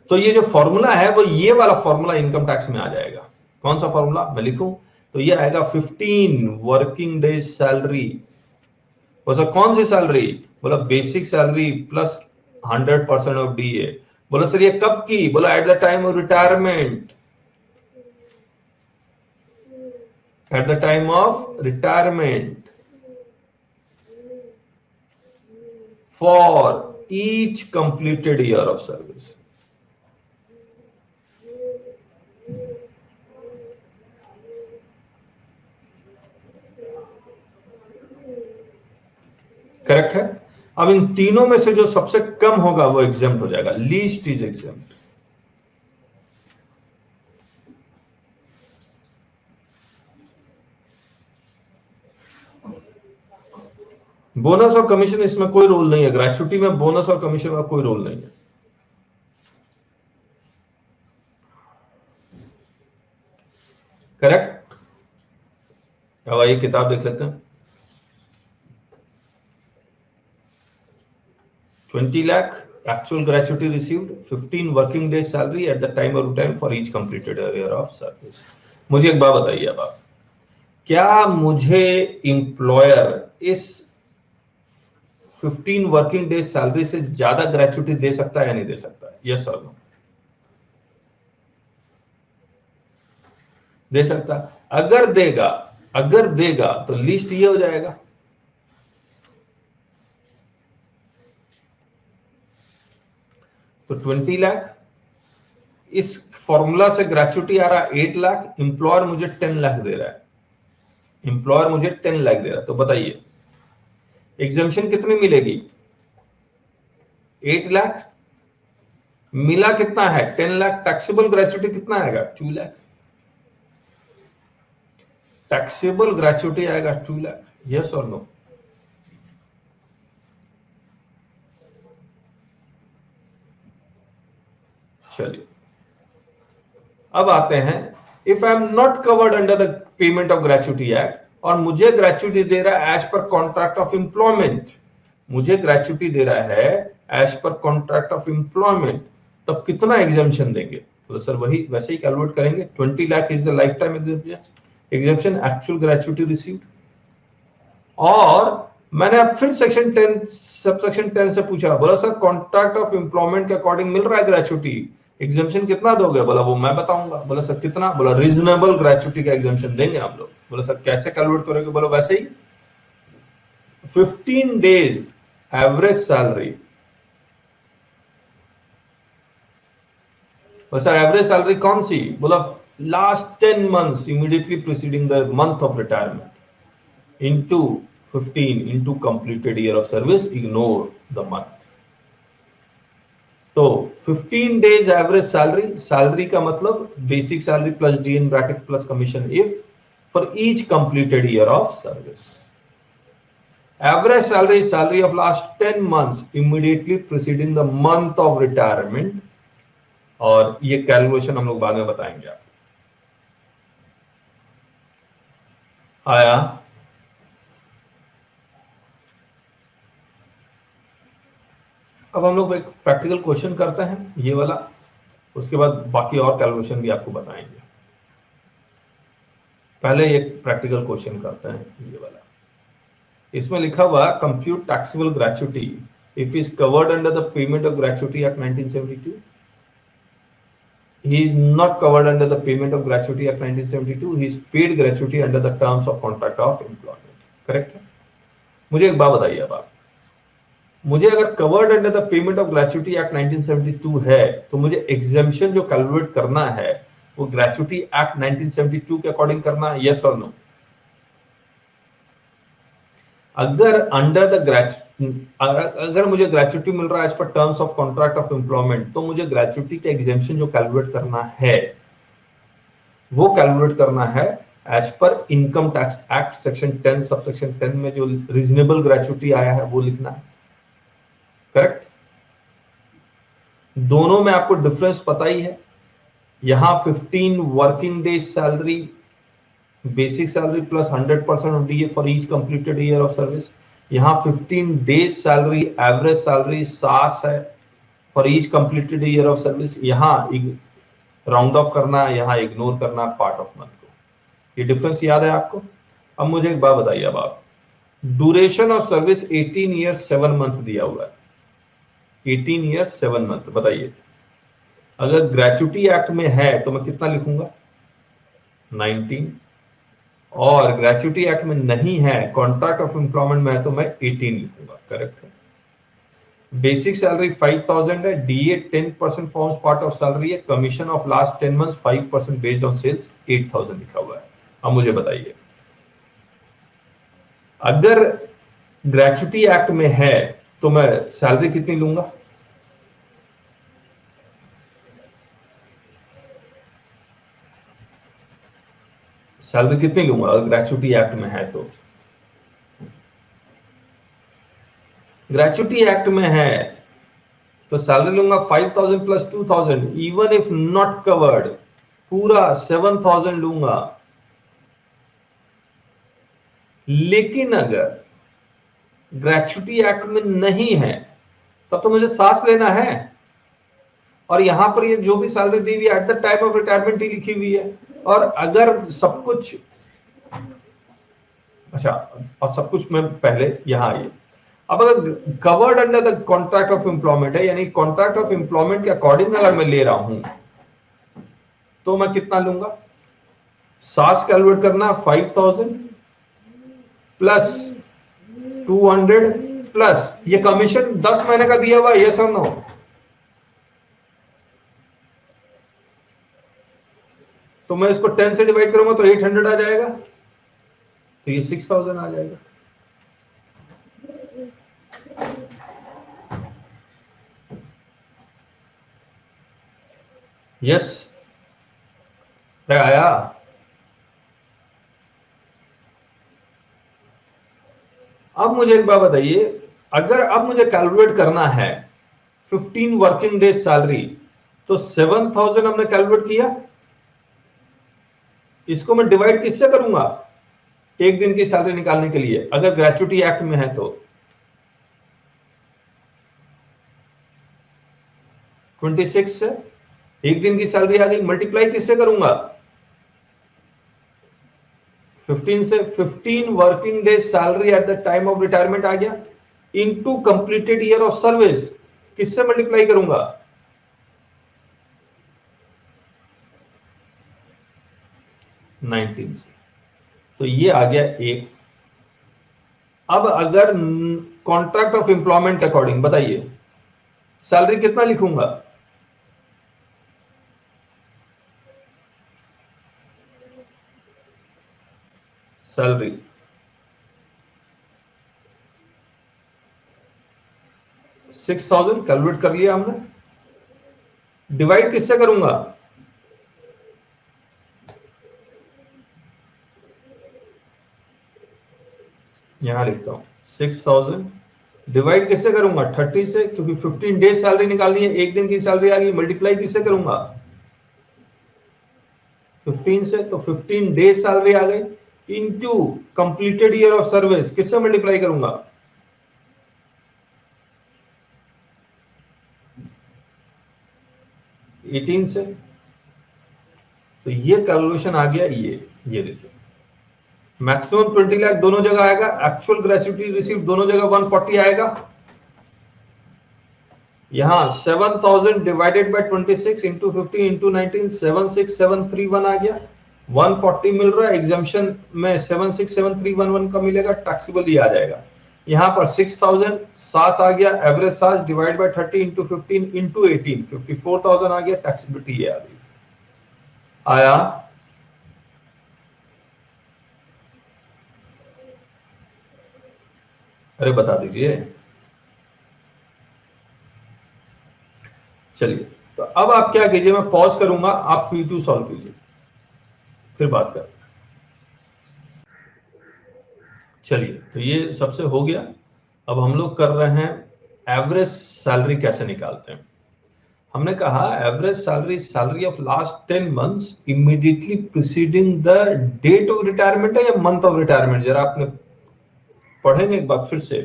तो ये जो फॉर्मूला है वो ये वाला फॉर्मूला इनकम टैक्स में आ जाएगा। कौन सा फॉर्मूला मैं लिखूं? तो ये आएगा 15 वर्किंग डेज सैलरी। बोला कौन सी सैलरी? बोला basic salary plus 100% of DA. बोला सर ये कब की? बोला eight the time of retirement. At the time of retirement for each completed year of service. Correct है। अब इन तीनों में से जो सबसे कम होगा वो एग्जेम्प्ट हो जाएगा। Least is exempt. बोनस और कमीशन इसमें कोई रोल नहीं है। ग्रेचुटी में बोनस और कमीशन का कोई रोल नहीं है। करेक्ट। अब आइए किताब देख लेते हैं। 20 lakh actual gratuity received, 15 working days salary at the time of return for each completed year of service। मुझे एक बात बताइए अब आप, क्या मुझे एम्प्लॉयर इस 15 वर्किंग डेज सैलरी से ज्यादा ग्रेचुटी दे सकता है या नहीं दे सकता है? यस और नो? दे सकता। अगर देगा तो लिस्ट ये हो जाएगा। तो 20 लाख, इस फॉर्मूला से ग्रेचुटी आ रहा है 8 लाख, एम्प्लॉयर मुझे 10 लाख दे रहा है। एम्प्लॉयर मुझे 10 लाख दे रहा है। तो बताइए एग्जामिशन कितनी मिलेगी? 8 लाख। मिला कितना है? 10 लाख। टैक्सेबल ग्रेचुटी कितना आएगा? 2 लाख। टैक्सेबल ग्रेचुटी आएगा 2 लाख। यस और नो? चलिए अब आते हैं, if I am not covered under the payment of gratuity act, और मुझे ग्रेचुटी दे रहा है as per contract of employment, मुझे ग्रेचुटी दे रहा है as per contract of employment, तब कितना एग्जामिशन देंगे? तो सर वही वैसे ही कैलकुलेट करेंगे। 20 lakh is the life time exemption actual gratuity received. और मैंने अब फिर सेक्शन 10 सबसेक्शन 10 से पूछा, बोला सर कॉन्ट्रैक्ट ऑफ एम्प्लॉयमेंट के अकॉर्डिंग मिल रहा है ग्रेचुटी, एग्जामिशन कितना दोगे? बोला वो मैं बताऊंगा। बोला सर कितना? बोला रीजनेबल ग्रेचुटी का एग्जामिशन देंगे आप लोग। बोला सर कैसे कैलकुलेट करोगे? बोला वैसे ही 15 days average salary. Sir average salary कौन सी? बोला last 10 months immediately preceding the month of retirement into 15 into completed year of service, ignore the month। तो 15 days average salary, सैलरी का मतलब basic salary plus D in bracket plus commission if for each completed year of service. Average salary, salary of last 10 months immediately preceding the month of retirement. और ये calculation हम लोग बाद में बताएंगे आप। आया? अब हम लोग एक प्रैक्टिकल क्वेश्चन करते हैं ये वाला, उसके बाद बाकी और कैलकुलेशन भी आपको बताएंगे। पहले एक प्रैक्टिकल क्वेश्चन करते हैं ये वाला। इसमें लिखा हुआ compute taxable gratuity if is covered under the payment of gratuity act 1972। he is not covered under the payment of gratuity act 1972, he is paid gratuity under the terms of contract of employment। Correct है? मुझे एक बात बताइए अब आप, मुझे अगर covered under the payment of gratuity act 1972 है तो मुझे एग्जेम्पशन जो कैलकुलेट करना है वो ग्रेचुटी एक्ट 1972 के अकॉर्डिंग करना है, यस और नो? अगर अंडर द अगर मुझे ग्रेचुटी मिल रहा है as per terms of contract of employment, तो मुझे ग्रेचुटी के एग्जेम्पशन जो कैलकुलेट करना है वो कैलकुलेट करना है as per income tax act section 10 subsection 10 में जो रीजनेबल ग्रेचुटी आया है वो लिखना है, करेक्ट? दोनों में आपको डिफरेंस पता ही है। यहां 15 working days salary, basic salary plus 100% of DA for each completed year of service. यहां 15 डेज सैलरी एवरेज सैलरी 60 है for each completed year of service. यहां राउंड ऑफ करना है, यहां इग्नोर करना है पार्ट ऑफ मंथ को। ये डिफरेंस याद है आपको? अब मुझे एक बात बताइए, अब आप duration of service 18 years 7 month दिया हुआ है, 18 ईयर्स 7 मंथ। बताइए अगर ग्रेचुटी एक्ट में है तो मैं कितना लिखूंगा? 19। और ग्रेचुटी एक्ट में नहीं है, कॉन्ट्रैक्ट ऑफ एम्प्लॉयमेंट में है, तो मैं 18 लिखूंगा, करेक्ट है? बेसिक सैलरी 5000 है, DA 10% forms part of salary है, commission of last 10 months 5% based on sales 8000 लिखा हुआ है। अब मुझे बताइए अगर ग्रेचुटी एक्ट में है तो मैं सैलरी कितनी लूंगा? सैलरी कितनी लूंगा अगर ग्रेचुटी एक्ट में है तो? ग्रेचुटी एक्ट में है तो सैलरी लूंगा 5000 plus 2000, even if not covered पूरा 7000 लूंगा। लेकिन अगर ग्रेचुटी एक्ट में नहीं है तब तो मुझे सांस लेना है, और यहां पर ये जो भी सैलरी दी हुई है at the time of retirement ही लिखी हुई है। और अगर सब कुछ, अच्छा और सब कुछ में पहले यहां आइए, अब अगर covered under the contract of employment है, यानी कॉन्ट्रैक्ट ऑफ एम्प्लॉयमेंट के अकॉर्डिंग अगर मैं ले रहा हूं तो मैं कितना लूंगा? सास कैलकुलेट करना 5000 प्लस 200 प्लस ये कमीशन 10 महीने का दिया हुआ, यस और नो? तो मैं इसको 10 से डिवाइड करूंगा तो 800 आ जाएगा, तो ये 6000 आ जाएगा। यस आया? अब मुझे एक बात बताइए, अगर अब मुझे कैलकुलेट करना है 15 वर्किंग डेज सैलरी, तो 7000 हमने कैलकुलेट किया, इसको मैं डिवाइड किससे करूंगा एक दिन की सैलरी निकालने के लिए अगर ग्रेचुटी एक्ट में है तो? 26 से एक दिन की सैलरी आ गई, मल्टीप्लाई किससे करूंगा? 15 से 15 working days salary at the time of retirement आ गया, into completed year of service किससे मल्टीप्लाई करूंगा? 19 से। तो ये आ गया एक। अब अगर कॉन्ट्रैक्ट ऑफ एम्प्लॉयमेंट अकॉर्डिंग बताइए सैलरी कितना लिखूंगा? सैलरी 6000 कैलकुलेट कर लिया हमने, डिवाइड किससे करूंगा? यहां लिखता हूं 6000 डिवाइड किससे करूंगा? 30 से, क्योंकि 15 डेज सैलरी निकालनी है, एक दिन की सैलरी आ गई, मल्टीप्लाई किससे करूंगा? 15 से, तो 15 डेज सैलरी आ गई into completed year of service किससे मल्टीप्लाई करूंगा? 18 से। तो ये कैलकुलेशन आ गया, ये देखिए मैक्सिमम 20 लाख दोनों जगह आएगा, एक्चुअल ग्रेचुटी रिसीव दोनों जगह 140 आएगा। यहां 7000 डिवाइडेड बाय 26 इंटू 15 इंटू 19 76731 आ गया, 140 मिल रहा है, एग्जाम्पशन में 76731 का मिलेगा, टैक्सेबल ही आ जाएगा। यहां पर 6000 सास आ गया, एवरेज सास डिवाइड बाय 30 इंटू 15 इंटू 18, 54,000 आ गया, टैक्सेबिलिटी ये आ गई। आया? अरे बता दीजिए। चलिए, तो अब आप क्या कीजिए, मैं पॉज करूंगा, आप P2 सॉल्व कीजिए, फिर बात करें। चलिए, तो ये सबसे हो गया। अब हम लोग कर रहे हैं एवरेज सैलरी कैसे निकालते हैं। हमने कहा average salary, salary of last 10 months immediately preceding the date of retirement है या मंथ ऑफ रिटायरमेंट, जरा आपने पढ़ेंगे एक बार फिर से।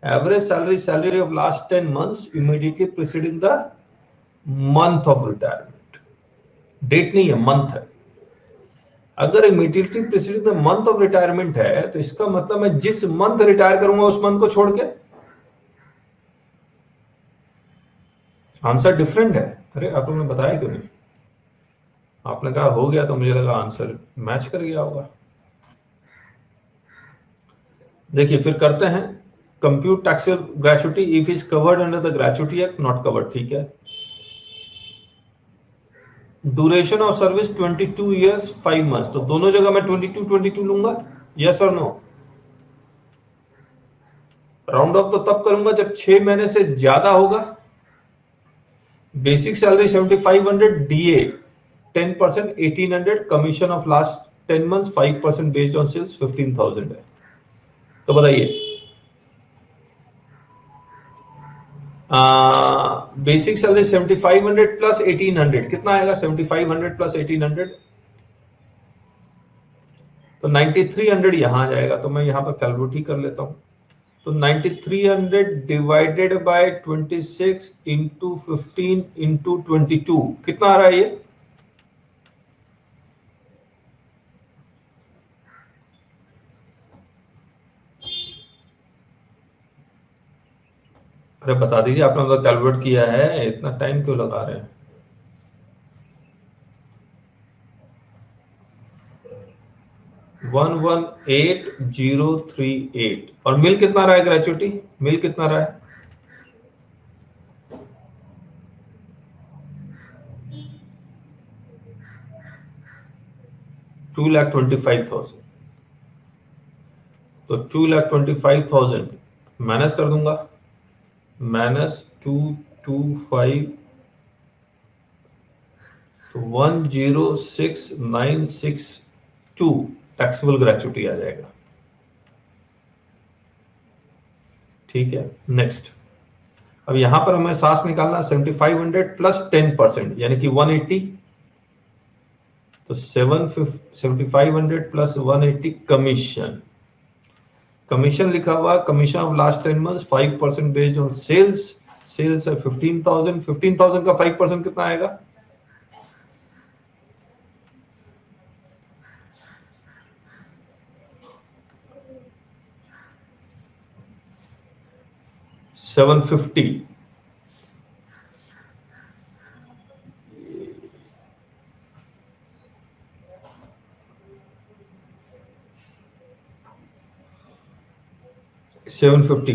Average salary, salary of last 10 months immediately preceding the month of retirement, date नहीं है, मंथ है। अगर immediately preceding the month of retirement है तो इसका मतलब मैं जिस मंथ रिटायर करूंगा उस मंथ को छोड़ के, आंसर डिफरेंट है। अरे आप लोगों ने बताया क्यों नहीं? आपने कहा हो गया तो मुझे लगा आंसर मैच कर गया होगा। देखिए फिर करते हैं, compute taxable gratuity if is covered under the gratuity act, not covered, ठीक है। Duration of service 22 years 5 months, तो दोनों जगह मैं 22 लूंगा, यस और नो? राउंड ऑफ तो तब करूंगा जब 6 महीने से ज्यादा होगा। Basic salary 7500, DA 10%, 1800, commission of last 10 months 5% based on sales 15,000 है। तो बताइए, बेसिक सैलरी 7500 प्लस 1800 कितना आएगा? 7500 प्लस 1800 तो 9300 यहां आ जाएगा। तो मैं यहां पर कैलकुलेट ही कर लेता हूं। तो 9300 डिवाइडेड बाय 26 इंटू 15 इंटू 22 कितना आ रहा है ये? अरे बता दीजिए, आपने तो कैलकुलेट किया है, इतना टाइम क्यों लगा रहे हैं? वन 18038। और मिल कितना रहा है ग्रेचुटी? मिल कितना रहा है? 2,25,000। तो 2,25,000 माइनस कर दूंगा, -225, तो 106,962 टैक्सेबल ग्रेचुटी आ जाएगा। ठीक है, नेक्स्ट। अब यहां पर हमें सास निकालना 7500 प्लस 10% यानी कि 180, तो 7500 प्लस 180 कमीशन। कमीशन लिखा हुआ, commission of last 10 months 5% based on sales, sales है 15,000, 15,000 का 5% कितना आएगा? 750।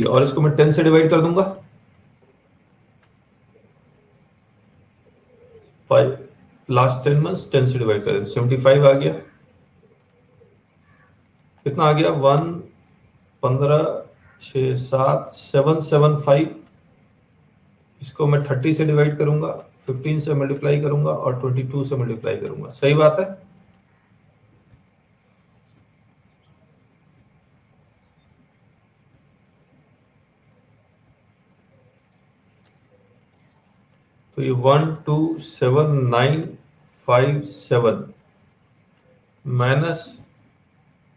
और इसको मैं 10 से डिवाइड कर दूंगा, 5 लास्ट 10 मंथ्स 10 से डिवाइड कर, 75 आ गया। कितना आ गया? 1 15 6 7 775। इसको मैं 30 से डिवाइड करूंगा, 15 से मल्टीप्लाई करूंगा और 22 से मल्टीप्लाई करूंगा। सही बात है? तो ये 127957 माइनस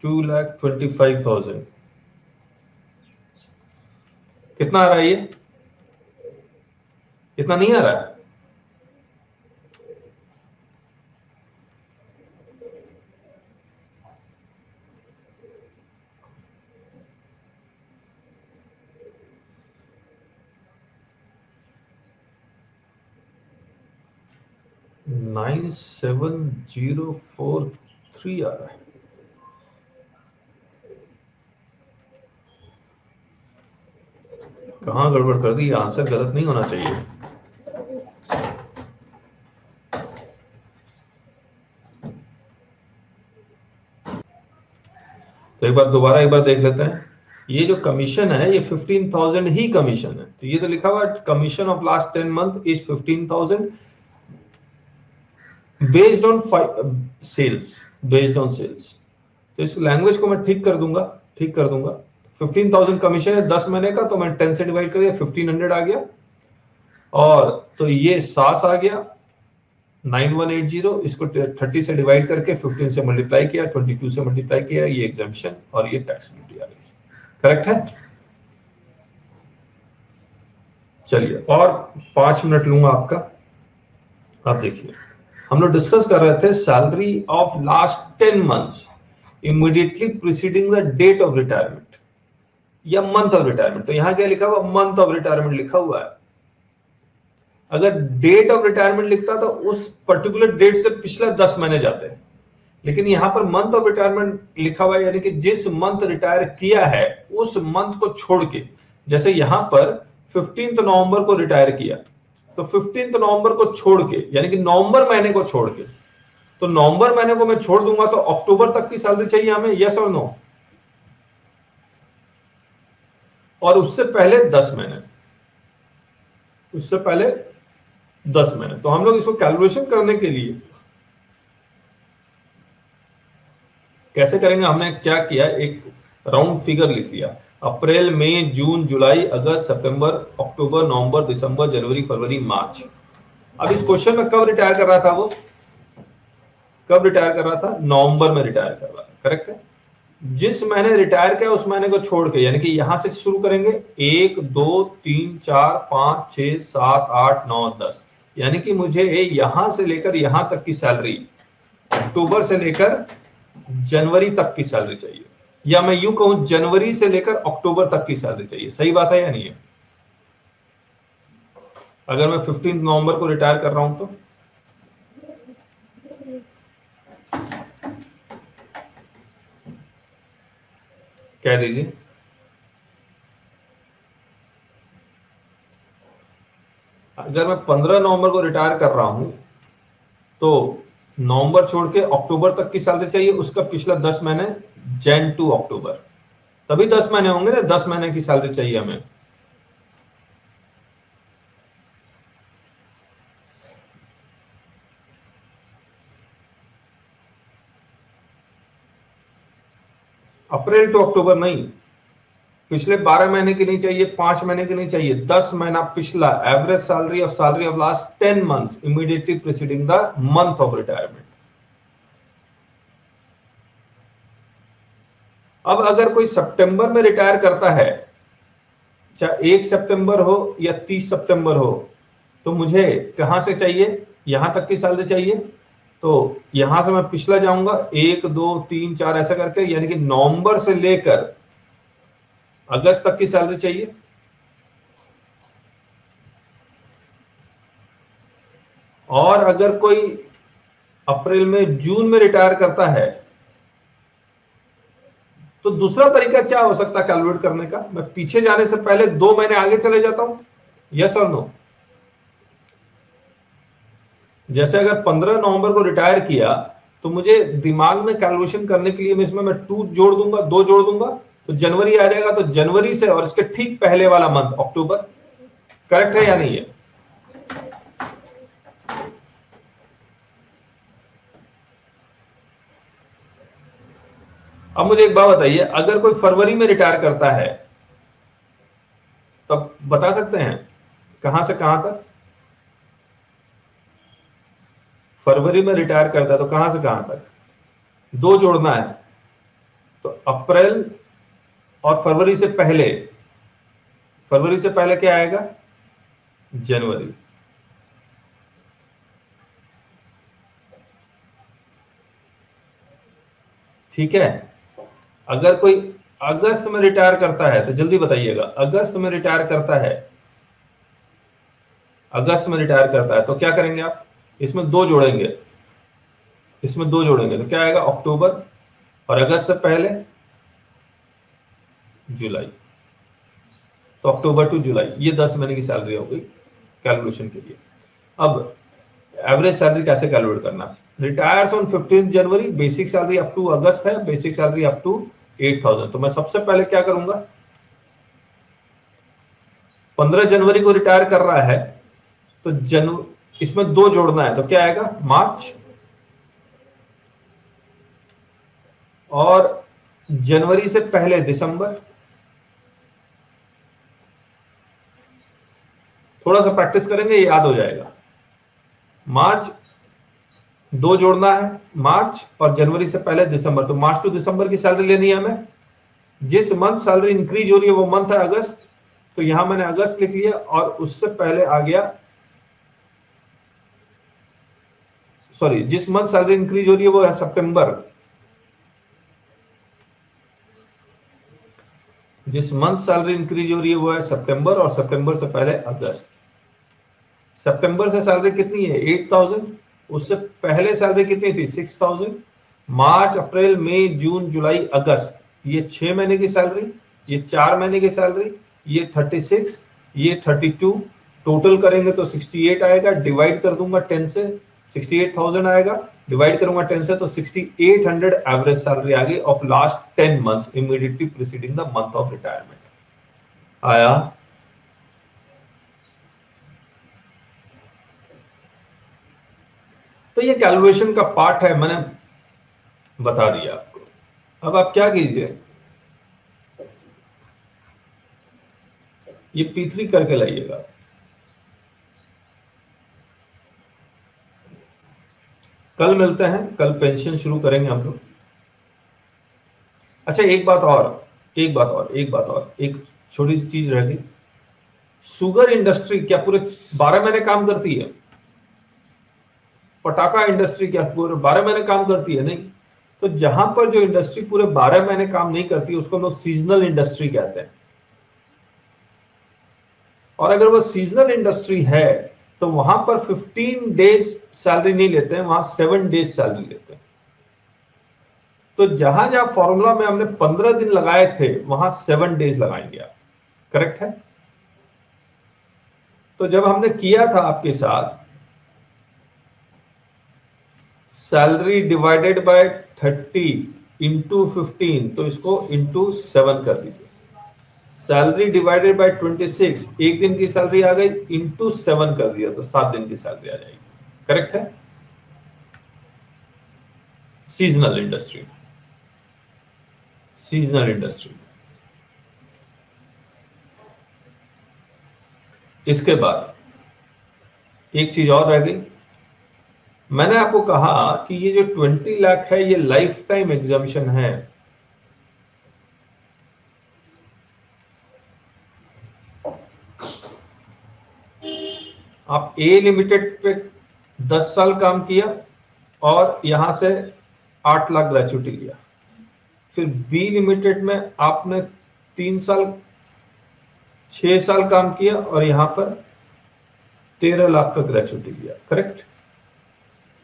2,25,000 कितना आ रहा है? ये इतना नहीं आ रहा है। नाइन 7043 आ रहा है। कहाँ गड़बड़ कर दी, आंसर गलत नहीं होना चाहिए। तो एक बार दोबारा एक बार देख लेते हैं। ये जो कमीशन है ये 15,000 ही कमीशन है। तो ये तो लिखा हुआ commission of last 10 month is 15,000 based on sales, based on sales. तो इस लैंग्वेज को मैं ठीक कर दूंगा, ठीक कर दूंगा। 15,000 कमीशन है 10 महीने का, तो मैं 10 से डिवाइड कर दिया, 1500 आ गया। और तो ये सास आ गया 9180, इसको 30 से डिवाइड करके 15 से मल्टीप्लाई किया, 22 से मल्टीप्लाई किया, ये एग्जाम्पशन और ये टैक्सेबिलिटी आ गई। करेक्ट है। चलिए और 5 मिनट लूंगा आपका। आप देखिए, हम लोग डिस्कस कर रहे थे salary of last 10 months immediately preceding the date of retirement या मंथ ऑफ रिटायरमेंट। तो यहां क्या लिखा हुआ, मंथ ऑफ रिटायरमेंट लिखा हुआ है। अगर डेट ऑफ रिटायरमेंट लिखता तो उस पर्टिकुलर डेट से पिछला 10 महीने जाते हैं, लेकिन यहां पर मंथ ऑफ रिटायरमेंट लिखा हुआ है, यानी कि जिस मंथ रिटायर किया है उस मंथ को छोड़ के। जैसे यहां पर 15 नवंबर को रिटायर किया, तो 15 नवंबर को छोड़ के, यानी कि नवंबर महीने को छोड़ के, तो नवंबर महीने को मैं छोड़ दूंगा तो अक्टूबर तक की सैलरी चाहिए हमें, यस और नो। और उससे पहले 10 महीने, उससे पहले 10 महीने। तो हम लोग इसको कैलकुलेशन करने के लिए कैसे करेंगे, हमने क्या किया, एक राउंड फिगर लिख लिया। अप्रैल, मई, जून, जुलाई, अगस्त, सितंबर, अक्टूबर, नवंबर, दिसंबर, जनवरी, फरवरी, मार्च। अब इस क्वेश्चन में कब रिटायर कर रहा था वो, कब रिटायर कर रहा था, नवंबर में रिटायर कर रहा था। करेक्ट है। जिस महीने रिटायर किया उस महीने को छोड़ के, यानी कि यहां से शुरू करेंगे 1 2 3 4 5 6 7 8 9 10, यानी कि मुझे यहां से लेकर यहां तक की सैलरी, अक्टूबर से लेकर जनवरी तक की सैलरी चाहिए, या मैं यूं कहूं जनवरी से लेकर अक्टूबर तक की सैलरी चाहिए। सही बात है या नहीं है। अगर मैं 15 नवंबर को रिटायर कर रहा हूं तो कह दीजिए। अगर मैं 15 नवंबर को रिटायर कर रहा हूं तो नवंबर छोड़ के अक्टूबर तक की सैलरी चाहिए, उसका पिछला 10 महीने, जैन टू अक्टूबर, तभी 10 महीने होंगे ना, 10 महीने की सैलरी चाहिए हमें। अप्रैल टू अक्टूबर नहीं, पिछले 12 महीने की नहीं चाहिए, 5 महीने की नहीं चाहिए, 10 महीना पिछला average salary of last 10 months immediately preceding the month of retirement. अब अगर कोई सितंबर में रिटायर करता है, चाहे 1 सितंबर हो या 30 सितंबर हो, तो मुझे कहां से चाहिए, यहां तक की सैलरी चाहिए। तो यहां से मैं पिछला जाऊंगा 1 2 3 4 ऐसा करके, यानी कि नवंबर से लेकर अगस्त तक की सैलरी चाहिए। और अगर कोई अप्रैल में जून में रिटायर करता है तो दूसरा तरीका क्या हो सकता है कैलकुलेट करने का, मैं पीछे जाने से पहले 2 महीने आगे चले जाता हूं, यस और नो। जैसे अगर 15 नवंबर को रिटायर किया तो मुझे दिमाग में कैलकुलेशन करने के लिए मैं इसमें मैं 2 जोड़ दूंगा, 2 जोड़ दूंगा, तो जनवरी आ जाएगा। तो जनवरी से और इसके ठीक पहले वाला मंथ अक्टूबर। करेक्ट है या नहीं है। अब मुझे एक बात बताइए, अगर कोई फरवरी में रिटायर करता है तब बता सकते हैं कहां से कहां तक, फरवरी में रिटायर करता है तो कहां से कहां तक 2 जोड़ना है। तो अप्रैल और फरवरी से पहले, फरवरी से पहले क्या आएगा, जनवरी। ठीक है। अगर कोई अगस्त में रिटायर करता है तो जल्दी बताइएगा, अगस्त में रिटायर करता है, अगस्त में रिटायर करता है तो क्या करेंगे आप, इसमें 2 जोड़ेंगे, इसमें 2 जोड़ेंगे तो क्या आएगा, अक्टूबर, और अगस्त से पहले जुलाई। तो अक्टूबर टू जुलाई ये 10 महीने की सैलरी हो गई कैलकुलेशन के लिए। अब एवरेज सैलरी कैसे कैलकुलेट करना? Retires on 15 January, basic salary up to August है, बेसिक सैलरी अप टू 8,000। तो मैं सबसे पहले क्या करूंगा, 15 जनवरी को रिटायर कर रहा है तो इसमें 2 जोड़ना है, तो क्या आएगा, मार्च और जनवरी से पहले दिसंबर। थोड़ा सा प्रैक्टिस करेंगे ये याद हो जाएगा। मार्च 2 जोड़ना है, मार्च और जनवरी से पहले दिसंबर। तो मार्च टू दिसंबर की सैलरी लेनी है हमें। जिस मंथ सैलरी इंक्रीज हो रही है वो मंथ है अगस्त, तो यहां मैंने अगस्त लिख लिया और उससे पहले आ गया, सॉरी, जिस मंथ सैलरी इंक्रीज हो रही है वो है सितंबर। जिस मंथ सैलरी इंक्रीज हो रही है वो है सितंबर और सितंबर से पहले अगस्त। सितंबर से सैलरी कितनी है, 8,000। उससे पहले सैलरी कितनी थी, 6,000। मार्च अप्रैल मई जून जुलाई अगस्त, ये 6 महीने की सैलरी, ये 4 महीने की सैलरी, ये 36, ये 32, टोटल करेंगे तो 68 आएगा। डिवाइड कर दूंगा 10 से, 68,000 आएगा। डिवाइड करूंगा 10 से तो 6,800 एवरेज सैलरी आ गई of last 10 months immediately preceding the month of retirement. आया? तो ये कैलकुलेशन का पार्ट है, मैंने बता दिया आपको। अब आप क्या कीजिए, ये P3 करके लाइएगा। कल मिलते हैं, कल पेंशन शुरू करेंगे हम लोग। अच्छा, एक बात और, एक छोटी सी चीज रह गई। शुगर इंडस्ट्री क्या पूरे 12 महीने काम करती है? पटाखा इंडस्ट्री क्या पूरे 12 महीने काम करती है? नहीं। तो जहां पर जो इंडस्ट्री पूरे 12 महीने काम नहीं करती उसको हम लोग सीजनल इंडस्ट्री कहते हैं। और अगर वो सीजनल इंडस्ट्री है तो वहां पर 15 डेज सैलरी नहीं लेते हैं, वहां 7 डेज सैलरी लेते हैं। तो जहां जहां फॉर्मूला में हमने 15 दिन लगाए थे वहां 7 डेज लगाएंगे आप। करेक्ट है? तो जब हमने किया था आपके साथ सैलरी डिवाइडेड बाय 30 इंटू 15, तो इसको इंटू 7 कर दीजिए। सैलरी डिवाइडेड बाय 26, एक दिन की सैलरी आ गई, इंटू 7 कर दिया तो 7 दिन की सैलरी आ जाएगी। करेक्ट है? Seasonal industry, seasonal industry. इसके बाद एक चीज और रह गई। मैंने आपको कहा कि ये जो 20 लाख है ये लाइफ टाइम एग्जामिशन है। आप ए लिमिटेड पे 10 साल काम किया और यहां से 8 लाख ग्रेचुइटी लिया। फिर बी लिमिटेड में आपने 3 साल 6 साल काम किया और यहां पर 13 लाख का ग्रेचुइटी लिया। करेक्ट?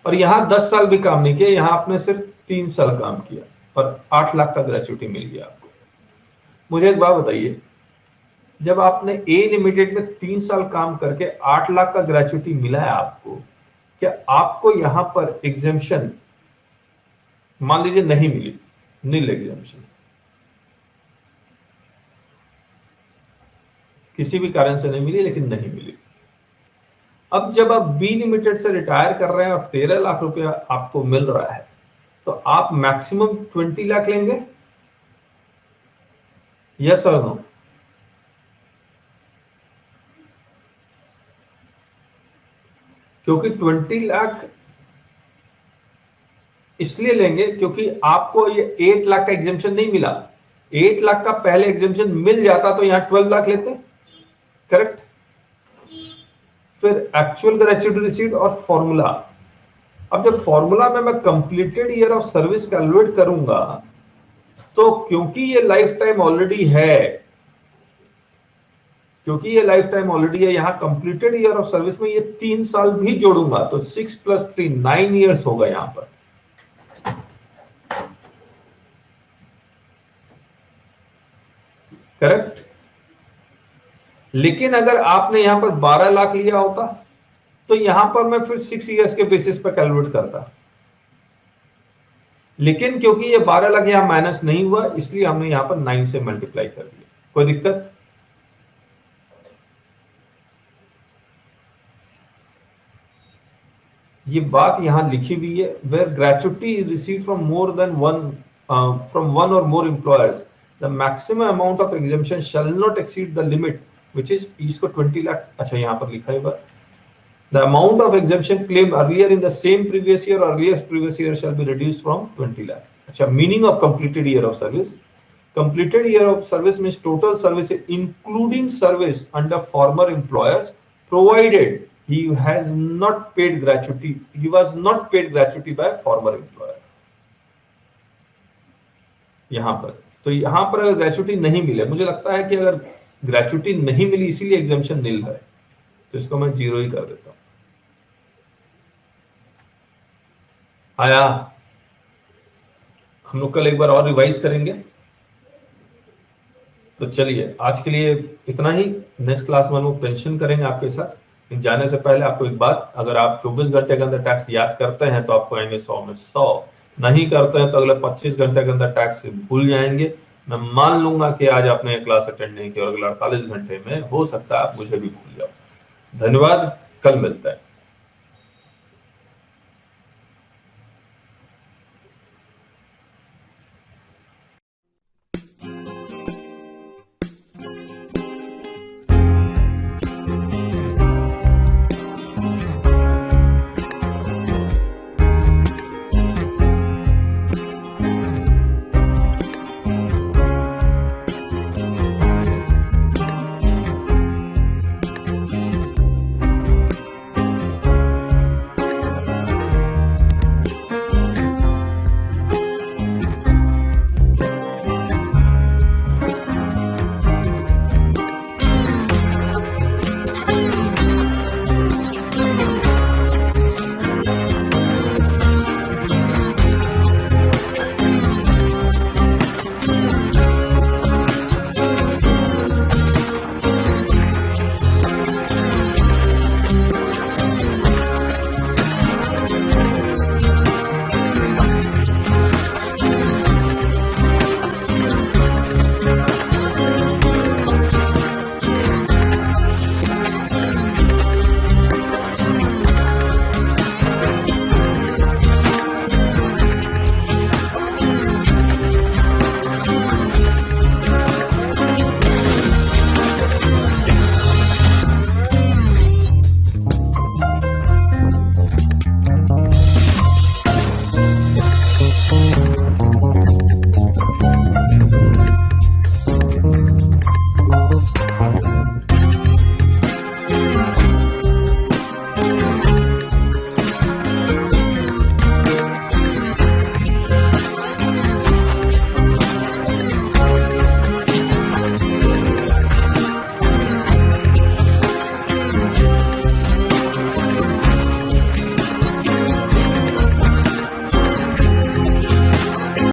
और यहां 10 साल भी काम नहीं किया, यहां आपने सिर्फ 3 साल काम किया और 8 लाख का ग्रेचुइटी मिल गया आपको। मुझे एक बात बताइए, जब आपने ए लिमिटेड में 3 साल काम करके 8 लाख का ग्रेचुइटी मिला है आपको, क्या आपको यहां पर एग्जेम्पशन मान लीजिए नहीं मिली, नील एग्जेम्पशन, किसी भी कारण से नहीं मिली, लेकिन नहीं मिली। अब जब आप बी लिमिटेड से रिटायर कर रहे हैं और 13 लाख रुपया आपको मिल रहा है, तो आप मैक्सिमम 20 लाख लेंगे? यस और नो? क्योंकि 20 लाख इसलिए लेंगे क्योंकि आपको ये 8 लाख का एग्जेम्पशन नहीं मिला। 8 लाख का पहले एग्जेम्पशन मिल जाता तो यहां 12 लाख लेते। करेक्ट? फिर एक्चुअल ग्रेचुइटी रिसीट और फॉर्मूला। अब जब फॉर्मूला में मैं completed year of service calculate करूंगा तो क्योंकि ये लाइफ टाइम ऑलरेडी है, यहां कंप्लीटेड ईयर ऑफ सर्विस में ये 3 साल भी जोड़ूंगा तो 6 + 3 9 ईयर्स होगा यहां पर। करेक्ट? लेकिन अगर आपने यहां पर 12 लाख लिया होता तो यहां पर मैं फिर 6 ईयर्स के बेसिस पर कैलकुलेट करता, लेकिन क्योंकि ये 12 लाख यहां माइनस नहीं हुआ इसलिए हमने यहां पर 9 से मल्टीप्लाई कर दिया। कोई दिक्कत? ये बात यहां लिखी हुई है, where gratuity is receive from more than one from one or more employers the maximum amount of exemption shall not exceed the limit which is, इसको 20 लाख, अच्छा यहां पर लिखा है the amount of exemption claimed earlier in the same previous year or earlier previous year shall be reduced from 20 lakh. अच्छा, meaning of completed year of service. Completed year of service means total service including service under former employers, provided he has not paid gratuity. He was not paid gratuity by former employer. यहां पर तो यहां पर अगर gratuity नहीं मिले, मुझे लगता है कि अगर ग्रेचुटी नहीं मिली इसीलिए एग्जेम्पशन नील है, तो इसको मैं 0 ही कर देता हूं। आया? हम लोग कल एक बार और रिवाइज करेंगे। तो चलिए आज के लिए इतना ही, नेक्स्ट क्लास में हम लोग पेंशन करेंगे आपके साथ। जाने से पहले आपको एक बात, अगर आप 24 घंटे के अंदर टैक्स याद करते हैं तो आपको आएंगे 100 में 100, नहीं करते हैं तो अगले 25 घंटे के अंदर टैक्स भूल जाएंगे। मैं मान लूंगा कि आज आपने क्लास अटेंड नहीं किया और अगले 48 घंटे में हो सकता है आप मुझे भी भूल जाओ। धन्यवाद, कल मिलते हैं।